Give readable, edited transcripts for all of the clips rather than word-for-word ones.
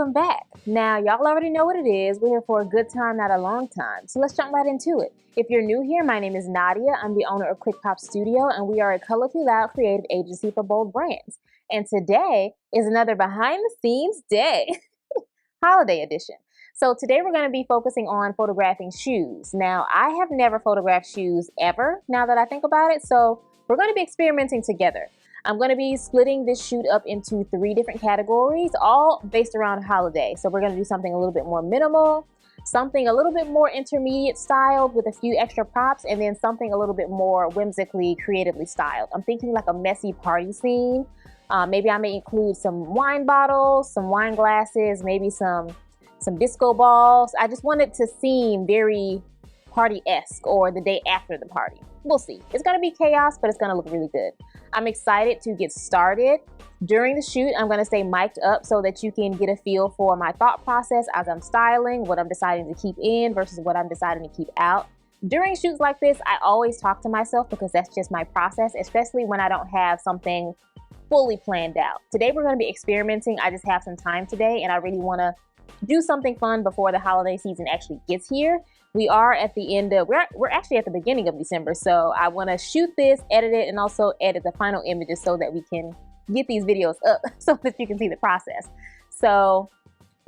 welcome back. Now, y'all already know what it is. We're here for a good time, not a long time. So let's jump right into it. If you're new here, my name is Nadia. I'm the owner of Click Pop Studio, and we are a colorfully loud creative agency for bold brands. And today is another behind the scenes day, holiday edition. So today we're going to be focusing on photographing shoes. Now, I have never photographed shoes ever, now that I think about it, so we're going to be experimenting together. I'm going to be splitting this shoot up into 3 different categories, all based around holiday. So we're going to do something a little bit more minimal, something a little bit more intermediate styled with a few extra props, and then something a little bit more whimsically, creatively styled. I'm thinking like a messy party scene. Maybe I may include some wine bottles, some wine glasses, maybe some disco balls. I just want it to seem very party-esque, or the day after the party. We'll see. It's going to be chaos, but it's going to look really good. I'm excited to get started. During the shoot, I'm going to stay mic'd up so that you can get a feel for my thought process as I'm styling, what I'm deciding to keep in versus what I'm deciding to keep out. During shoots like this, I always talk to myself because that's just my process, especially when I don't have something fully planned out. Today, we're going to be experimenting. I just have some time today, and I really want to do something fun before the holiday season actually gets here. We are at the end of, we're actually at the beginning of December, so I want to shoot this, edit it, and also edit the final images so that we can get these videos up so that you can see the process. So,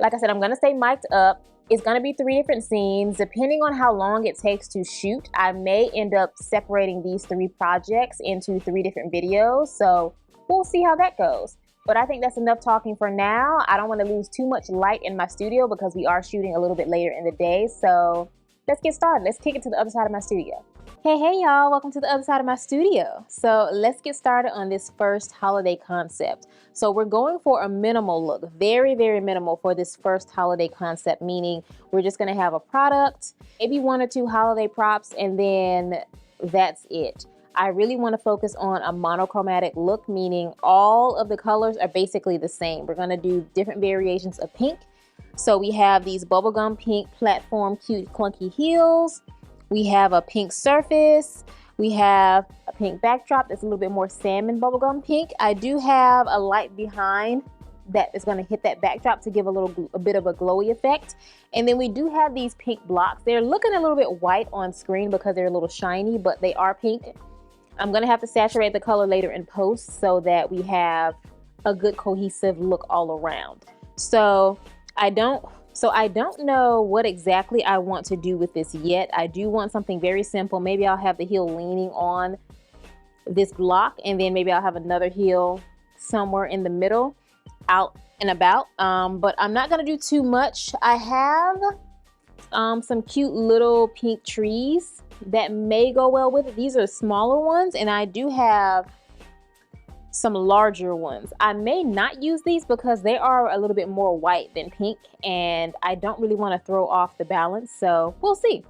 like I said, I'm going to stay mic'd up. It's going to be 3 different scenes. Depending on how long it takes to shoot, I may end up separating these 3 projects into 3 different videos, so we'll see how that goes. But I think that's enough talking for now. I don't want to lose too much light in my studio because we are shooting a little bit later in the day, so let's get started. Let's kick it to the other side of my studio. Hey y'all, welcome to the other side of my studio. So let's get started on this first holiday concept. So we're going for a minimal look, very, very minimal for this first holiday concept, meaning we're just gonna have a product, maybe 1 or 2 holiday props, and then that's it. I really want to focus on a monochromatic look, meaning all of the colors are basically the same. We're gonna do different variations of pink. So we have these bubblegum pink platform cute clunky heels. We have a pink surface. We have a pink backdrop that's a little bit more salmon bubblegum pink. I do have a light behind that is going to hit that backdrop to give a bit of a glowy effect. And then we do have these pink blocks. They're looking a little bit white on screen because they're a little shiny, but they are pink. I'm going to have to saturate the color later in post so that we have a good cohesive look all around. So I don't know what exactly I want to do with this yet. I do want something very simple. Maybe I'll have the heel leaning on this block, and then maybe I'll have another heel somewhere in the middle, out and about. But I'm not going to do too much. I have some cute little pink trees that may go well with it. These are smaller ones, and I do have some larger ones. I may not use these because they are a little bit more white than pink, and I don't really want to throw off the balance, so we'll see.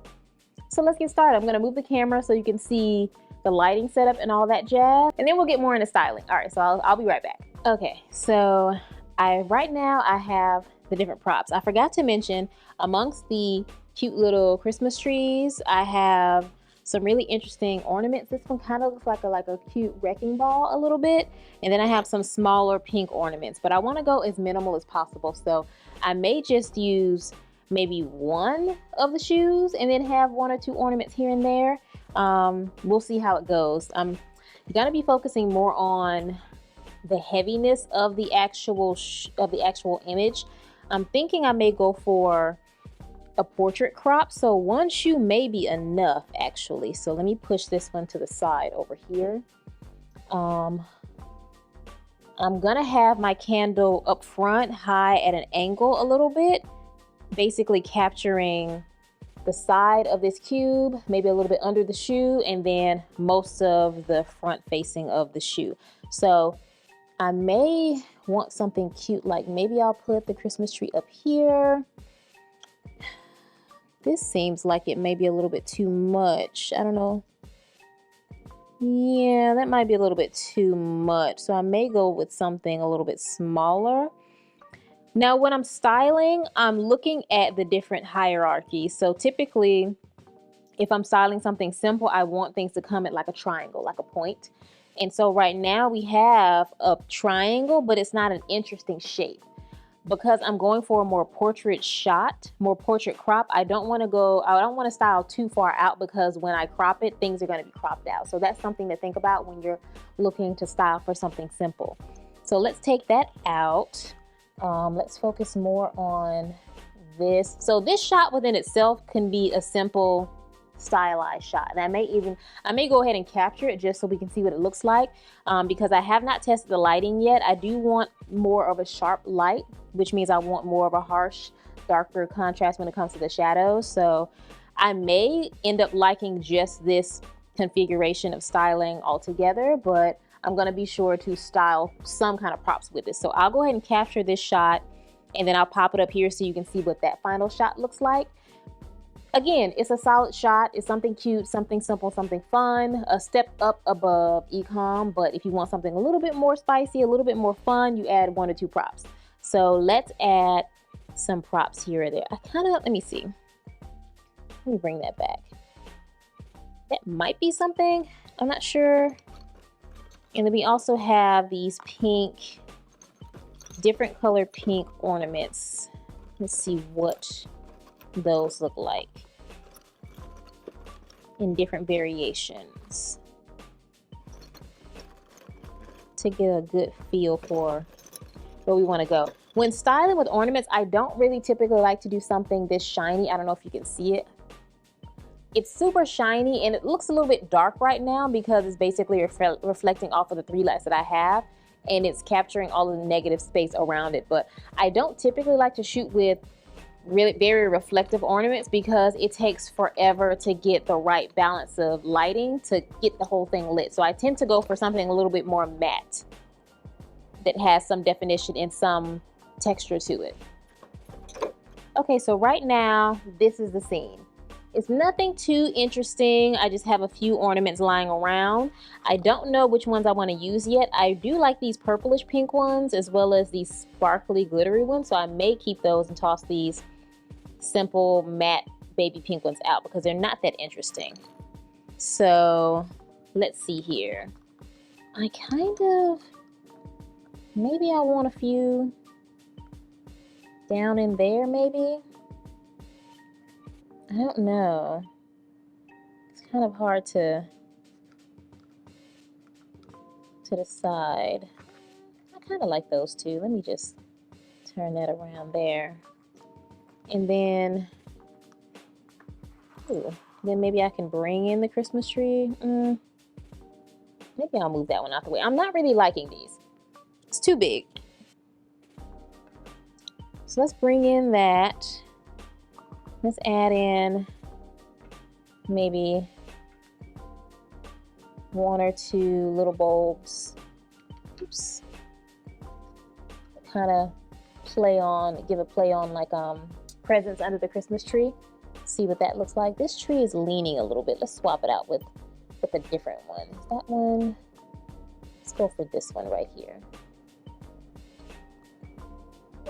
So let's get started. I'm going to move the camera so you can see the lighting setup and all that jazz, and then we'll get more into styling. All right, so I'll be right back. Okay, so right now I have the different props. I forgot to mention, amongst the cute little Christmas trees, I have some really interesting ornaments. This one kind of looks like a cute wrecking ball a little bit. And then I have some smaller pink ornaments, but I want to go as minimal as possible. So I may just use maybe 1 of the shoes and then have 1 or 2 ornaments here and there. We'll see how it goes. I'm going to be focusing more on the heaviness of the actual image. I'm thinking I may go for a portrait crop, so 1 shoe may be enough actually. So let me push this one to the side over here. I'm gonna have my candle up front, high at an angle a little bit, basically capturing the side of this cube, maybe a little bit under the shoe, and then most of the front facing of the shoe. So I may want something cute, like maybe I'll put the Christmas tree up here. This seems like it may be a little bit too much. I don't know. Yeah, that might be a little bit too much. So I may go with something a little bit smaller. Now, when I'm styling, I'm looking at the different hierarchies. So typically, if I'm styling something simple, I want things to come at like a triangle, like a point. And so right now we have a triangle, but it's not an interesting shape. because I'm going for a more portrait shot, more portrait crop, I don't want to style too far out, because when I crop it, things are going to be cropped out. So that's something to think about when you're looking to style for something simple. So let's take that out. Let's focus more on this. So this shot within itself can be a simple stylized shot, and I may go ahead and capture it just so we can see what it looks like, because I have not tested the lighting yet. I do want more of a sharp light, which means I want more of a harsh, darker contrast when it comes to the shadows. So I may end up liking just this configuration of styling altogether, but I'm going to be sure to style some kind of props with it. So I'll go ahead and capture this shot, and then I'll pop it up here so you can see what that final shot looks like. Again, it's a solid shot. It's something cute, something simple, something fun, a step up above Ecom. But if you want something a little bit more spicy, a little bit more fun, you add 1 or 2 props. So let's add some props here or there. Let me see. Let me bring that back. That might be something, I'm not sure. And then we also have these pink, different color pink ornaments. Let's see what those look like in different variations to get a good feel for where we want to go. When styling with ornaments, I don't really typically like to do something this shiny. I don't know if you can see it. It's super shiny, and it looks a little bit dark right now because it's basically reflecting off of the 3 lights that I have, and it's capturing all of the negative space around it. But I don't typically like to shoot with really very reflective ornaments because it takes forever to get the right balance of lighting to get the whole thing lit. So I tend to go for something a little bit more matte that has some definition and some texture to it. Okay, so right now this is the scene. It's nothing too interesting. I just have a few ornaments lying around. I don't know which ones I want to use yet. I do like these purplish pink ones as well as these sparkly glittery ones, so I may keep those and toss these simple matte baby pink ones out because they're not that interesting. So let's see here. Maybe I want a few down in there, maybe. I don't know. It's kind of hard to decide. I kind of like those two. Let me just turn that around there. And then, then maybe I can bring in the Christmas tree. Maybe I'll move that one out the way. I'm not really liking these. It's too big. So let's bring in that. Let's add in maybe 1 or 2 little bulbs. Oops. Kind of give a play on like presents under the Christmas tree. See what that looks like. This tree is leaning a little bit. Let's swap it out with a different one. That one. Let's go for this one right here.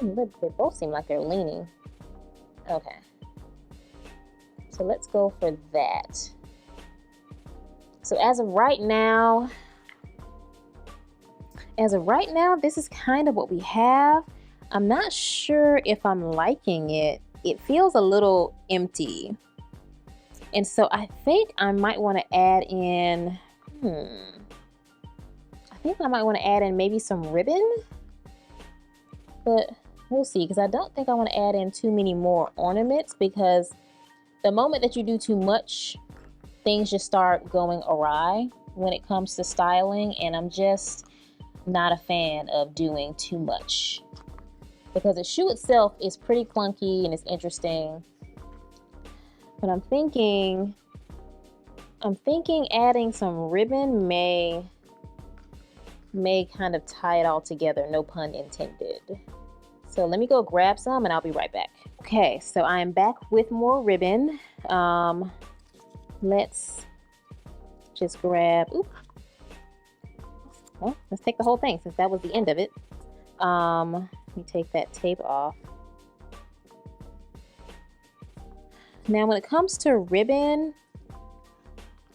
They both seem like they're leaning. Okay. So let's go for that. So as of right now, this is kind of what we have. I'm not sure if I'm liking it. It feels a little empty. And so I think I might want to add in, maybe some ribbon. But we'll see, because I don't think I want to add in too many more ornaments, because the moment that you do too much, things just start going awry when it comes to styling, and I'm just not a fan of doing too much. Because the shoe itself is pretty clunky and it's interesting. But I'm thinking adding some ribbon may kind of tie it all together, no pun intended. So let me go grab some and I'll be right back. Okay, so I am back with more ribbon. Let's just grab, well, let's take the whole thing since that was the end of it. Let me take that tape off. Now, when it comes to ribbon,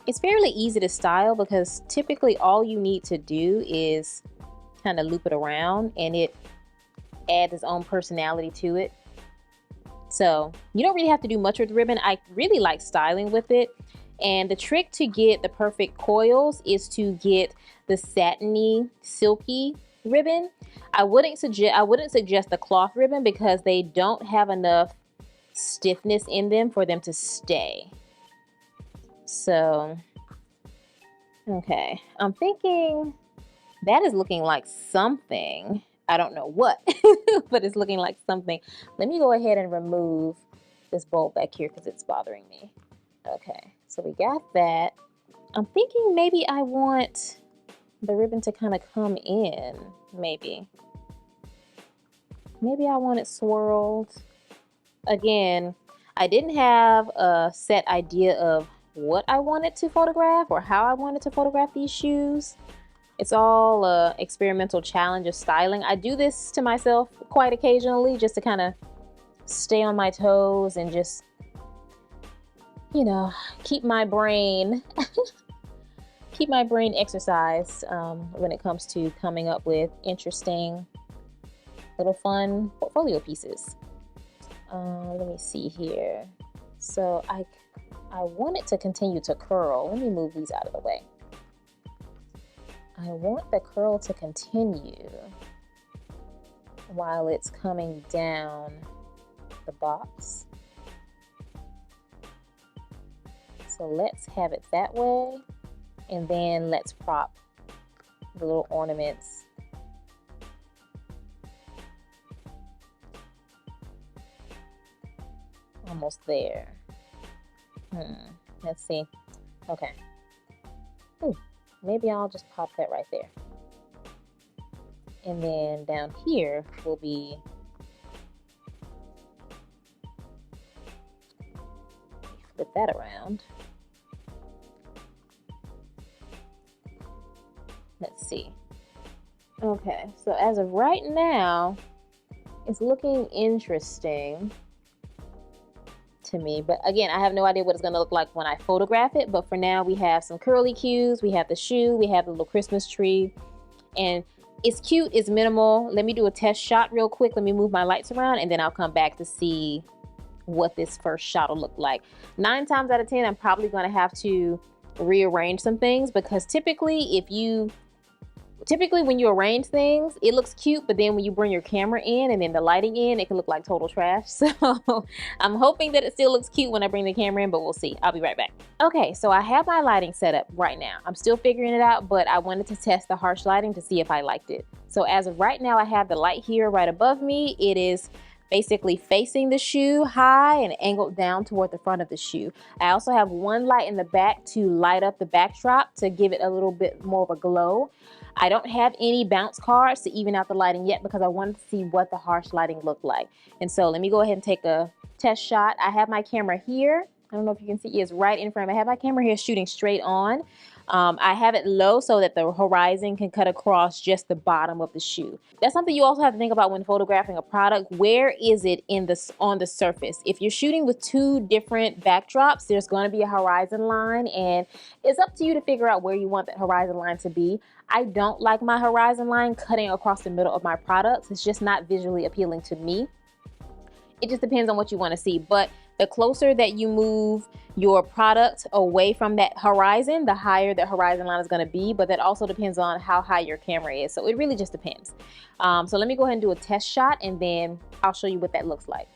it's fairly easy to style because typically all you need to do is kind of loop it around and it adds its own personality to it. So you don't really have to do much with the ribbon. I really like styling with it. And the trick to get the perfect coils is to get the satiny, silky ribbon. I wouldn't suggest the cloth ribbon because they don't have enough stiffness in them for them to stay. So, okay, I'm thinking that is looking like something. I don't know what, but it's looking like something. Let me go ahead and remove this bulb back here because it's bothering me. Okay, so we got that. I'm thinking maybe I want the ribbon to kind of come in, maybe. Maybe I want it swirled. Again, I didn't have a set idea of what I wanted to photograph or how I wanted to photograph these shoes. It's all an experimental challenge of styling. I do this to myself quite occasionally just to kind of stay on my toes and just, you know, keep my brain exercised when it comes to coming up with interesting little fun portfolio pieces. Let me see here. So I want it to continue to curl. Let me move these out of the way. I want the curl to continue while it's coming down the box. So let's have it that way, and then let's prop the little ornaments. Almost there. Let's see. Okay. Ooh, maybe I'll just pop that right there. And then down here will be flip that around. Let's see. Okay, so as of right now, it's looking interesting to me, but again, I have no idea what it's going to look like when I photograph it. But for now, we have some curly cues, we have the shoe, we have the little Christmas tree, and it's cute, it's minimal. Let me do a test shot real quick. Let me move my lights around, and then I'll come back to see what this first shot will look like. 9 times out of 10, I'm probably going to have to rearrange some things, because typically when you arrange things, it looks cute, but then when you bring your camera in and then the lighting in, it can look like total trash. So I'm hoping that it still looks cute when I bring the camera in, but we'll see. I'll be right back. Okay, so I have my lighting set up right now. I'm still figuring it out, but I wanted to test the harsh lighting to see if I liked it. So as of right now, I have the light here right above me. It is basically facing the shoe high and angled down toward the front of the shoe. I also have one light in the back to light up the backdrop to give it a little bit more of a glow. I don't have any bounce cards to even out the lighting yet because I wanted to see what the harsh lighting looked like. And so let me go ahead and take a test shot. I have my camera here. I don't know if you can see, it's right in frame. I have my camera here shooting straight on. I have it low so that the horizon can cut across just the bottom of the shoe. That's something you also have to think about when photographing a product. Where is it on the surface? If you're shooting with 2 different backdrops, there's going to be a horizon line, and it's up to you to figure out where you want that horizon line to be. I don't like my horizon line cutting across the middle of my products. It's just not visually appealing to me. It just depends on what you want to see, but the closer that you move your product away from that horizon, the higher that horizon line is going to be, but that also depends on how high your camera is. So it really just depends. So let me go ahead and do a test shot, and then I'll show you what that looks like.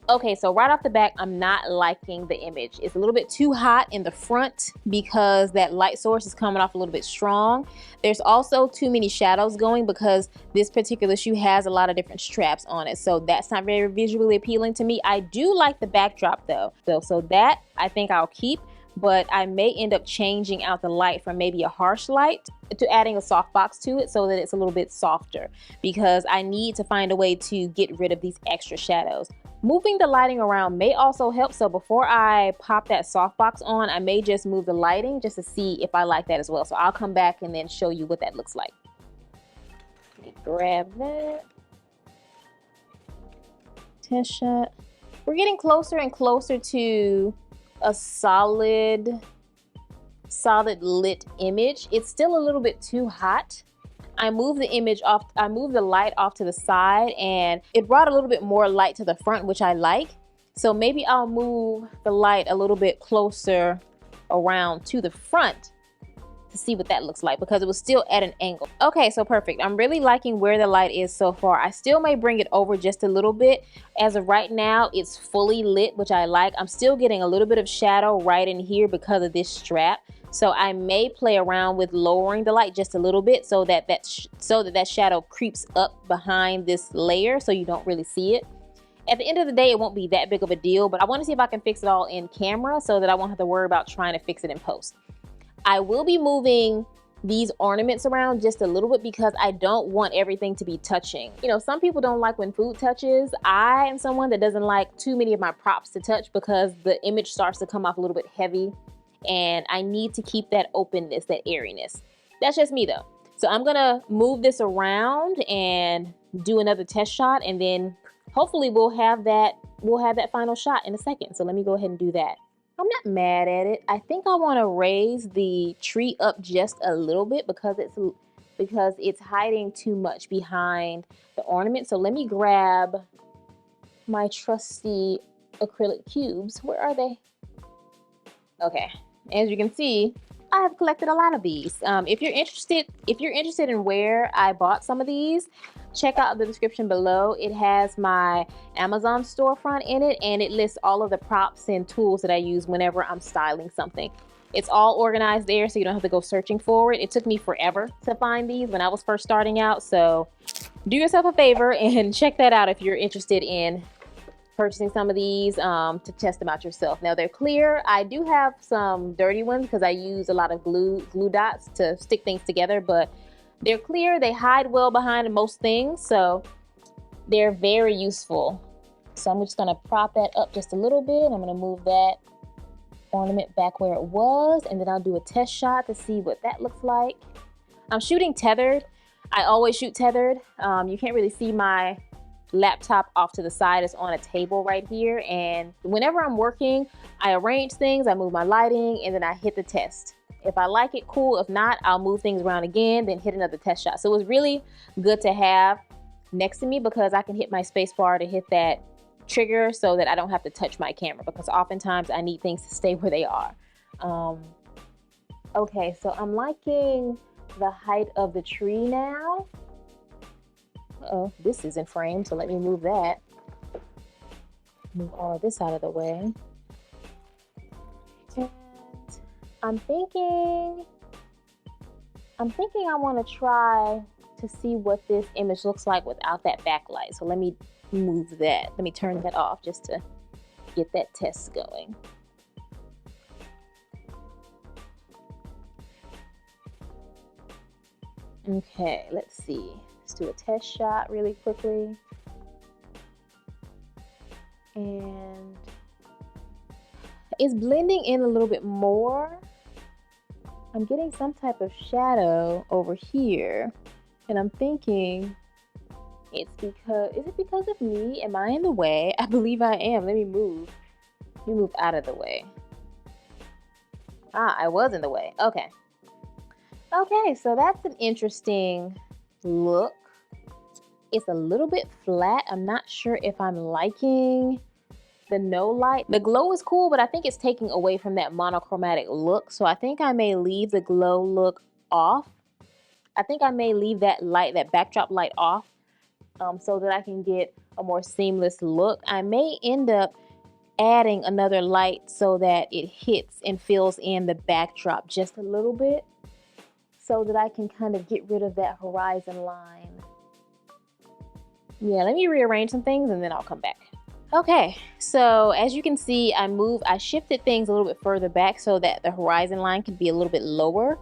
Okay, so right off the back, I'm not liking the image. It's a little bit too hot in the front because that light source is coming off a little bit strong. There's also too many shadows going because this particular shoe has a lot of different straps on it. So that's not very visually appealing to me. I do like the backdrop though. So that I think I'll keep, but I may end up changing out the light from maybe a harsh light to adding a softbox to it so that it's a little bit softer, because I need to find a way to get rid of these extra shadows. Moving the lighting around may also help. So before I pop that softbox on, I may just move the lighting just to see if I like that as well. So I'll come back and then show you what that looks like. Let me grab that. Test shot. We're getting closer and closer to a solid lit image. It's still a little bit too hot. I moved the image off, I moved the light off to the side, and it brought a little bit more light to the front, which I like. So maybe I'll move the light a little bit closer around to the front to see what that looks like, because it was still at an angle. Okay, so perfect. I'm really liking where the light is so far. I still may bring it over just a little bit. As of right now, it's fully lit, which I like. I'm still getting a little bit of shadow right in here because of this strap. So I may play around with lowering the light just a little bit so that that shadow creeps up behind this layer so you don't really see it. At the end of the day, it won't be that big of a deal, but I want to see if I can fix it all in camera so that I won't have to worry about trying to fix it in post. I will be moving these ornaments around just a little bit because I don't want everything to be touching. You know, some people don't like when food touches. I am someone that doesn't like too many of my props to touch because the image starts to come off a little bit heavy, and I need to keep that openness, that airiness. That's just me though. So I'm gonna move this around and do another test shot, and then hopefully we'll have that final shot in a second. So let me go ahead and do that. I'm not mad at it. I think I want to raise the tree up just a little bit because it's hiding too much behind the ornament. So let me grab my trusty acrylic cubes. Where are they? Okay. As you can see, I have collected a lot of these. If you're interested in where I bought some of these, check out the description below. It has my Amazon storefront in it, and it lists all of the props and tools that I use whenever I'm styling something. It's all organized there, so you don't have to go searching for it. It took me forever to find these when I was first starting out, so do yourself a favor and check that out if you're interested in purchasing some of these to test them out yourself. Now they're clear. I do have some dirty ones because I use a lot of glue dots to stick things together, but they're clear. They hide well behind most things, so they're very useful. So I'm just gonna prop that up just a little bit. I'm gonna move that ornament back where it was, and then I'll do a test shot to see what that looks like. I'm shooting tethered. I always shoot tethered. You can't really see my laptop off to the side. It's on a table right here, and whenever I'm working, I arrange things, I move my lighting, and then I hit the test. If I like it, cool. If not, I'll move things around again, then hit another test shot. So it was really good to have next to me because I can hit my space bar to hit that trigger so that I don't have to touch my camera, because oftentimes I need things to stay where they are. Okay, so I'm liking the height of the tree now. Uh-oh, this is in frame, so let me move that. Move all of this out of the way. And I'm thinking I want to try to see what this image looks like without that backlight. So let me move that. Let me turn that off just to get that test going. Okay, let's see. Let's do a test shot really quickly. And it's blending in a little bit more. I'm getting some type of shadow over here, and I'm thinking is it because of me? Am I in the way? I believe I am. Let me move out of the way. I was in the way. Okay, so that's an interesting look. It's a little bit flat. I'm not sure if I'm liking the no light. The glow is cool, but I think it's taking away from that monochromatic look. So I think I may leave the glow look off. I think I may leave that light, that backdrop light off, so that I can get a more seamless look. I may end up adding another light so that it hits and fills in the backdrop just a little bit, so that I can kind of get rid of that horizon line. Yeah, let me rearrange some things and then I'll come back. Okay, so as you can see, I shifted things a little bit further back so that the horizon line could be a little bit lower.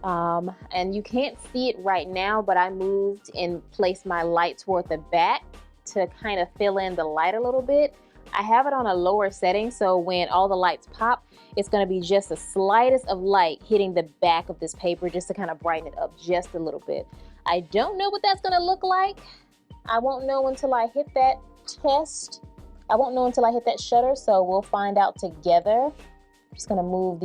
And you can't see it right now, but I moved and placed my light toward the back to kind of fill in the light a little bit. I have it on a lower setting, so when all the lights pop, it's going to be just the slightest of light hitting the back of this paper just to kind of brighten it up just a little bit. I don't know what that's going to look like. I won't know until I hit that test. I won't know until I hit that shutter, so we'll find out together. I'm just going to move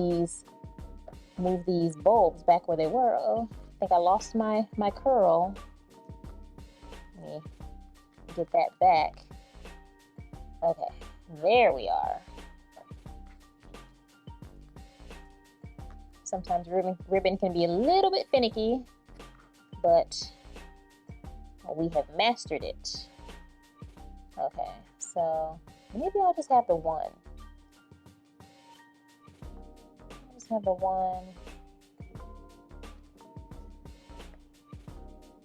these bulbs back where they were. Oh, think I lost my curl. Let me get that back. Okay, there we are. Sometimes ribbon can be a little bit finicky, but we have mastered it. Okay, so maybe I'll just have the one. I'll just have the one.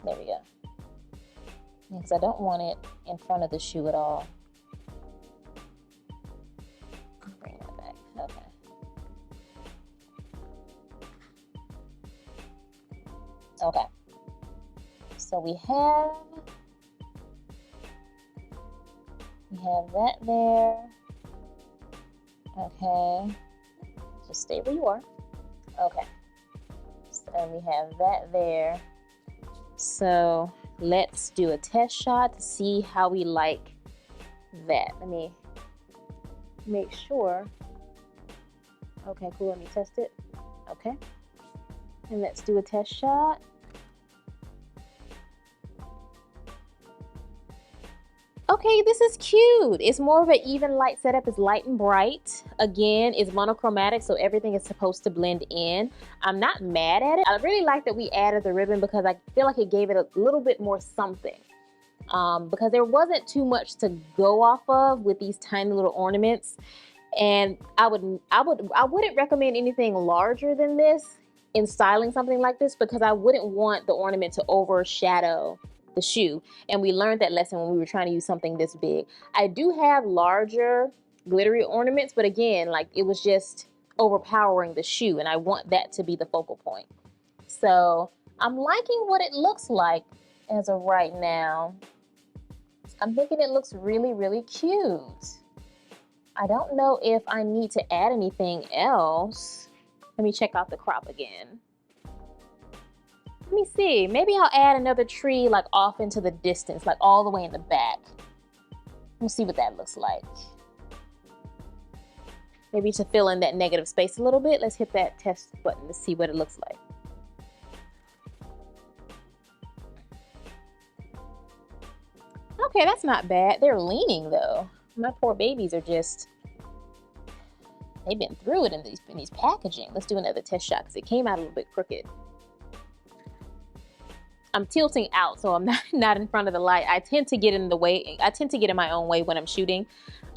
There we go. Because I don't want it in front of the shoe at all. Bring that back. Okay. Okay. So we have that there. Okay. Just stay where you are. Okay. So we have that there. So let's do a test shot to see how we like that. Let me make sure. Okay, cool. Let me test it. Okay. And let's do a test shot. Okay, this is cute. It's more of an even light setup. It's light and bright. Again, it's monochromatic, so everything is supposed to blend in. I'm not mad at it. I really like that we added the ribbon because I feel like it gave it a little bit more something. Because there wasn't too much to go off of with these tiny little ornaments. And I wouldn't recommend anything larger than this in styling something like this because I wouldn't want the ornament to overshadow the shoe, and we learned that lesson when we were trying to use something this big. I do have larger glittery ornaments, but again, like it was just overpowering the shoe, and I want that to be the focal point. So I'm liking what it looks like as of right now. I'm thinking it looks really, really cute. I don't know if I need to add anything else. Let me check out the crop again. Let me see, maybe I'll add another tree like off into the distance, like all the way in the back. We'll see what that looks like. Maybe to fill in that negative space a little bit. Let's hit that test button to see what it looks like. Okay, that's not bad. They're leaning though. My poor babies are just, they've been through it in these packaging. Let's do another test shot because it came out a little bit crooked. I'm tilting out, so I'm not in front of the light. I tend to get in the way. I tend to get in my own way when I'm shooting.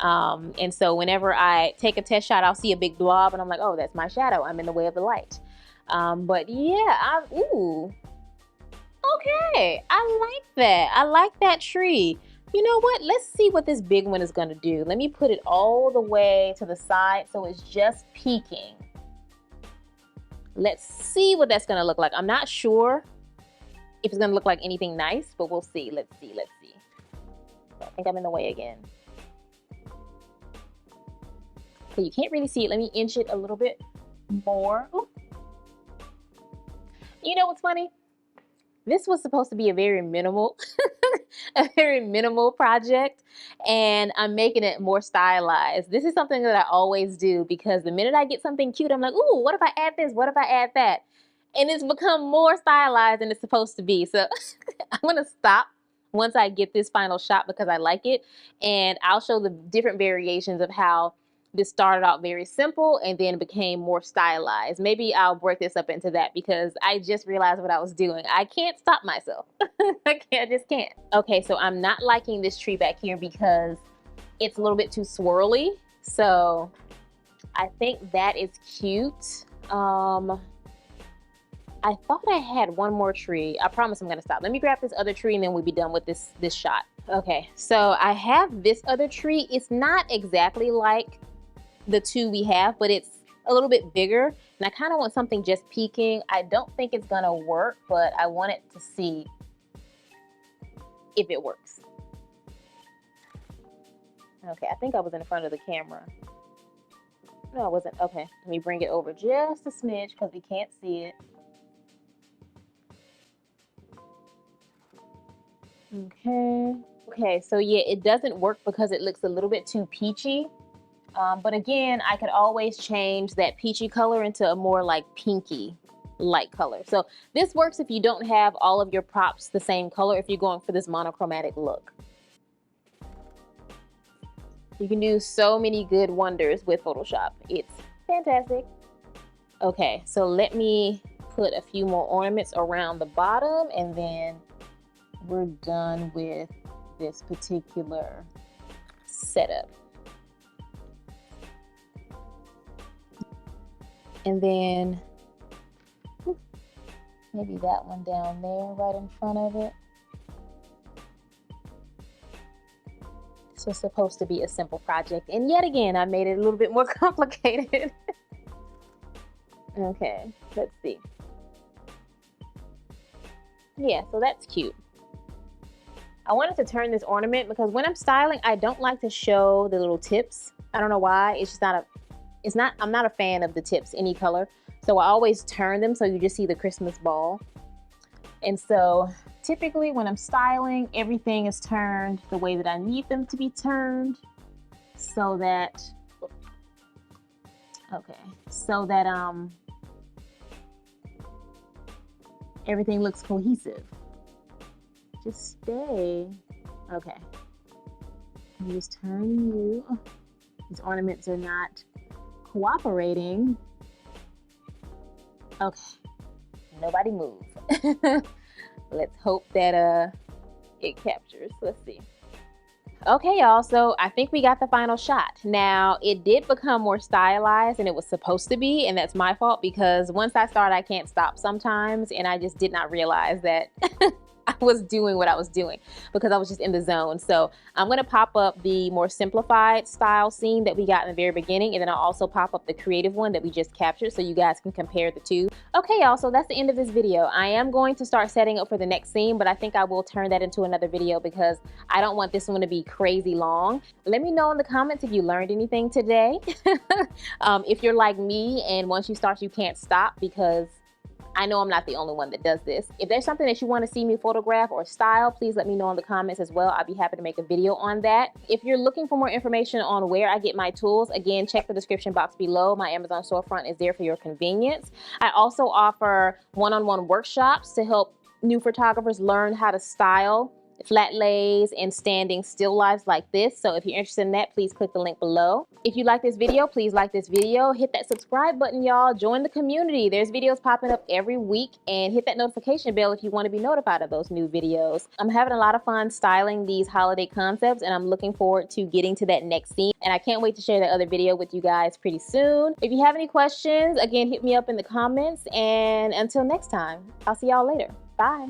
And so whenever I take a test shot, I'll see a big blob and I'm like, oh, that's my shadow. I'm in the way of the light. But yeah, ooh. Okay, I like that. I like that tree. You know what? Let's see what this big one is gonna do. Let me put it all the way to the side so it's just peeking. Let's see what that's gonna look like. I'm not sure if it's gonna look like anything nice, but we'll see. Let's see. I think I'm in the way again. Okay, you can't really see it. Let me inch it a little bit more. Ooh. You know what's funny? This was supposed to be a very minimal, project, and I'm making it more stylized. This is something that I always do because the minute I get something cute, I'm like, ooh, what if I add this? What if I add that? And it's become more stylized than it's supposed to be. So I'm gonna stop once I get this final shot because I like it. And I'll show the different variations of how this started out very simple and then became more stylized. Maybe I'll break this up into that because I just realized what I was doing. I can't stop myself. I just can't. Okay, so I'm not liking this tree back here because it's a little bit too swirly. So I think that is cute. I thought I had one more tree. I promise I'm gonna stop. Let me grab this other tree and then we'll be done with this shot. Okay, so I have this other tree. It's not exactly like the two we have, but it's a little bit bigger. And I kind of want something just peeking. I don't think it's gonna work, but I want it to see if it works. Okay, I think I was in front of the camera. No, I wasn't. Okay, let me bring it over just a smidge because we can't see it. Okay, so yeah, it doesn't work because it looks a little bit too peachy. But again, I could always change that peachy color into a more like pinky light color. So this works if you don't have all of your props the same color, if you're going for this monochromatic look. You can do so many good wonders with Photoshop. It's fantastic. Okay, so let me put a few more ornaments around the bottom, and then we're done with this particular setup. And then maybe that one down there right in front of it. This was supposed to be a simple project, and yet again I made it a little bit more complicated. Okay, let's see. Yeah, so that's cute. I wanted to turn this ornament because when I'm styling, I don't like to show the little tips. I don't know why. It's just I'm not a fan of the tips any color. So I always turn them so you just see the Christmas ball. And so typically when I'm styling, everything is turned the way that I need them to be turned so that, everything looks cohesive. Just stay. Okay. I'm just turning you. These ornaments are not cooperating. Okay. Nobody move. Let's hope that it captures. Let's see. Okay, y'all, so I think we got the final shot. Now, it did become more stylized than it was supposed to be, and that's my fault because once I start, I can't stop sometimes, and I just did not realize that I was doing what I was doing because I was just in the zone. So I'm going to pop up the more simplified style scene that we got in the very beginning, and then I'll also pop up the creative one that we just captured so you guys can compare the two. Okay, y'all, so that's the end of this video. I am going to start setting up for the next scene, but I think I will turn that into another video because I don't want this one to be crazy long. Let me know in the comments if you learned anything today. If you're like me and once you start, you can't stop, because I know I'm not the only one that does this. If there's something that you want to see me photograph or style, please let me know in the comments as well. I'll be happy to make a video on that. If you're looking for more information on where I get my tools, again, check the description box below. My Amazon storefront is there for your convenience. I also offer one-on-one workshops to help new photographers learn how to style flat lays and standing still lives like this. So if you're interested in that, please click the link below. If you like this video, please like this video. Hit that subscribe button, y'all. Join the community. There's videos popping up every week, and hit that notification bell if you want to be notified of those new videos. I'm having a lot of fun styling these holiday concepts, and I'm looking forward to getting to that next scene. And I can't wait to share that other video with you guys pretty soon. If you have any questions, again, hit me up in the comments. And until next time, I'll see y'all later. Bye.